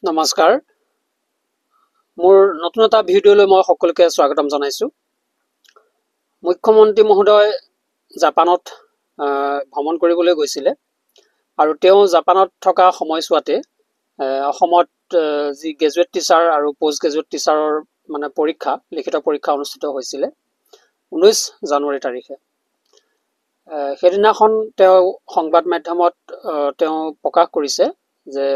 নমস্কাৰ মোৰ নতুন এটা ভিডিঅ'লৈ মই সকলোকে স্বাগতম জনাইছো মুখ্যমন্ত্ৰী মহোদয় জাপানত ভ্ৰমণ কৰিবলৈ গৈছিলে আৰু তেওঁ জাপানত থকা সময়ছোৱাতে অসমত যি গ্ৰেজুৱেট টিচাৰ আৰু পোষ্ট গ্ৰেজুৱেট টিচাৰৰ মানে পৰীক্ষা লিখিত পৰীক্ষা অনুষ্ঠিত হৈছিল 19 জানুৱাৰী তাৰিখে সেইদিনাখন তেওঁ সংবাদ মাধ্যমত তেওঁ প্ৰকাশ কৰিছে যে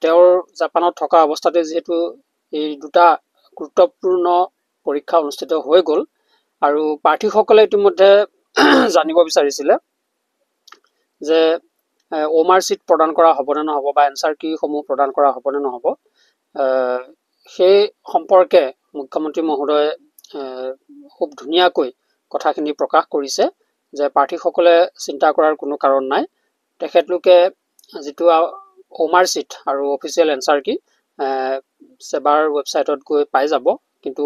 তেওঁৰ জাপানত থকা অৱস্থাতে যেহেতু এই দুটা গুৰুত্বপূৰ্ণ পৰীক্ষা অনুষ্ঠিত হৈ গ'ল আৰু প্ৰাৰ্থীসকলে ইতিমধ্যে জানিব বিচাৰিছিলে যে ওমাৰ সিট প্ৰদান কৰা হ'ব নে নহ'ব বা এনসাৰ কি সমূহ প্ৰদান কৰা হ'ব নে নহ'ব সেই সম্পৰ্কে মুখ্যমন্ত্ৰী মহোদয়ে খুব ধুনীয়াকৈ কথাখিনি প্ৰকাশ কৰিছে যে প্ৰাৰ্থীসকলে চিন্তা কৰাৰ কোনো কাৰণ নাই তেখেতলোকে যেটো ওমাৰ সিট আৰু অফিচিয়েল এনসাৰ কি সেবাৰ ৱেবসাইটত গৈ পাই যাব কিন্তু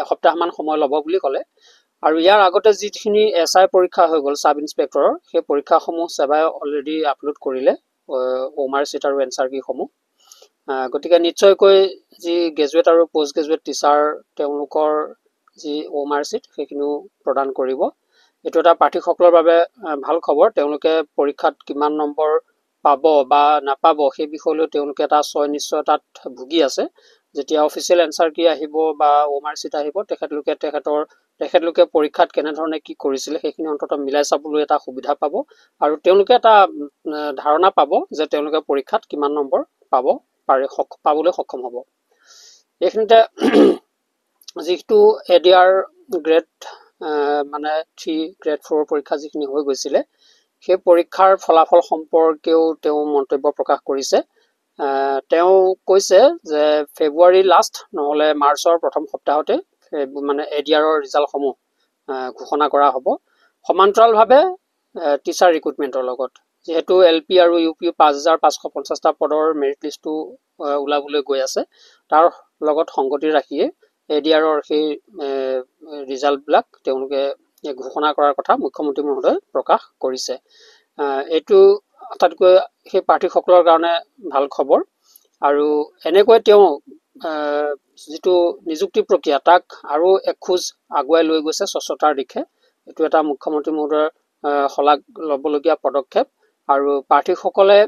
এসপ্তাহমান সময় ল'ব বুলি ক'লে আৰু ইয়াৰ আগতে যিখিনি এসআই পৰীক্ষা হৈ গ'ল সাব ইন্সপেক্টৰৰ সেই পৰীক্ষাসমূহ সেবাই অলৰেডি আপলোড কৰিলে ওমাৰ সিট আৰু এনসাৰ কি সমূহ গতিকে নিশ্চয়কৈ যি গ্ৰেজুৱেট আৰু পোষ্ট গ্ৰেজুৱেট টিচাৰ তেওঁলোকৰ যি ওমাৰ সিট সেইখিনিও প্ৰদান কৰিব এটো এটা প্ৰাৰ্থীসকলৰ বাবে ভাল খবৰ তেওঁলোকে পৰীক্ষাত কিমান নম্বৰ পাব বা নাপাব সেই বিষয়লৈ তেওঁলোকে এটা ছয় নিশ্চয়তাত ভুগি আছে যেতিয়া অফিচিয়েল এনসাৰ কি আহিব বা ওমাৰ সিট আহিব তেখেতলোকে পৰীক্ষাত কেনে ধৰণে কি কৰিছিল সেইখিনি অন্তত মিলাই চাবলৈ এটা সুবিধা পাব আৰু তেওঁলোকে এটা ধাৰণা পাব যে তেওঁলোকে পৰীক্ষাত কিমান নম্বৰ পাবলৈ সক্ষম হ'ব এইখিনিতে যেটো এডিআৰ গ্ৰেড মানে 3 গ্ৰেড 4 পৰীক্ষা যিখিনি হৈ গৈছিলে সেই পৰীক্ষাৰ ফলাফল সম্পৰ্কেও তেওঁ মন্তব্য প্ৰকাশ কৰিছে তেওঁ কৈছে যে ফেব্ৰুৱাৰী লাষ্ট নহলে মাৰ্চৰ প্ৰথম সপ্তাহতে মানে এডিআৰৰ ৰিজাল্টসমূহ ঘোষণা কৰা হ'ব সমান্তৰালভাৱে টিচাৰ ৰিক্ৰুটমেন্টৰ লগত যেহেতু এলপি আৰু ইউপি 5550টা পদৰ মেৰিট লিষ্টটো ওলাবলৈ গৈ আছে তাৰ লগত সংগতি ৰাখিয়ে এডিআৰৰ সেই ৰিজাল্ট বিলাক তেওঁলোকে ঘোষণা কৰাৰ কথা মুখ্যমন্ত্ৰী মহোদয় প্ৰকাশ কৰিছে এটো আটাইতকৈ সেই প্ৰাৰ্থীসকলৰ কাৰণে ভাল খবৰ আৰু এনেকৈ তেওঁ যেটো নিযুক্তি প্ৰক্ৰিয়া তাক আৰু একখোজ আগুৱাই লৈ গৈছে স্বচ্ছতাৰ দিশে এটো এটা মুখ্যমন্ত্ৰী মহোদয়ৰ হলাগ লবলগীয়া পদক্ষেপ আৰু প্ৰাৰ্থীসকলে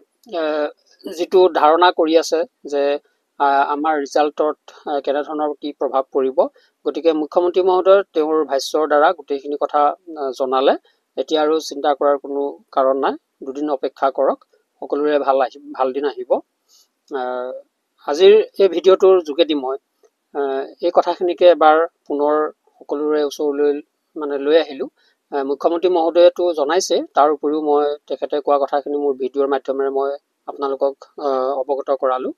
যেটো ধাৰণা কৰি আছে যে আমাৰ ৰিজাল্টত কেনে ধৰণৰ কি প্ৰভাৱ পৰিব গতিকে মুখ্যমন্ত্ৰী মহোদয় তেওঁৰ ভাষ্যৰ দ্বাৰা গোটেইখিনি কথা জনালে এতিয়া আৰু চিন্তা কৰাৰ কোনো কাৰণ নাই দুদিন অপেক্ষা কৰক সকলোৰে ভাল দিন আহিব আজিৰ এই ভিডিঅ'টোৰ যোগেদি মই এই কথাখিনিকে এবাৰ পুনৰ সকলোৰে ওচৰলৈ মানে লৈ আহিলো মুখ্যমন্ত্ৰী মহোদয়টো জনাইছে তাৰ উপৰিও মই তেখেতে কোৱা কথাখিনি মোৰ ভিডিঅ'ৰ মাধ্যমেৰে মই আপোনালোকক অৱগত কৰালো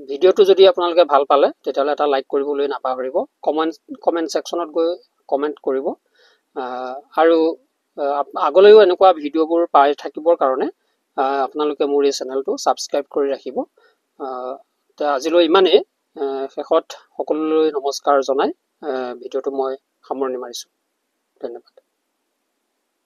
ভিডিঅ'টো যদি আপোনালোকে ভাল পালে তেতিয়াহলে এটা লাইক কৰিবলৈ নাপাহৰিব কমেন্ট সেকশনত গৈ কমেন্ট কৰিব আৰু আগলৈও এনেকুৱা ভিডিঅ'বোৰ পাই থাকিবৰ কাৰণে আপোনালোকে মোৰ এই চেনেলটো সাবস্ক্ৰাইব কৰি ৰাখিব আজিলৈ ইমানেই শেষত সকলোলৈ নমস্কাৰ জনাই ভিডিঅ'টো মই সামৰণি মাৰিছো ধন্যবাদ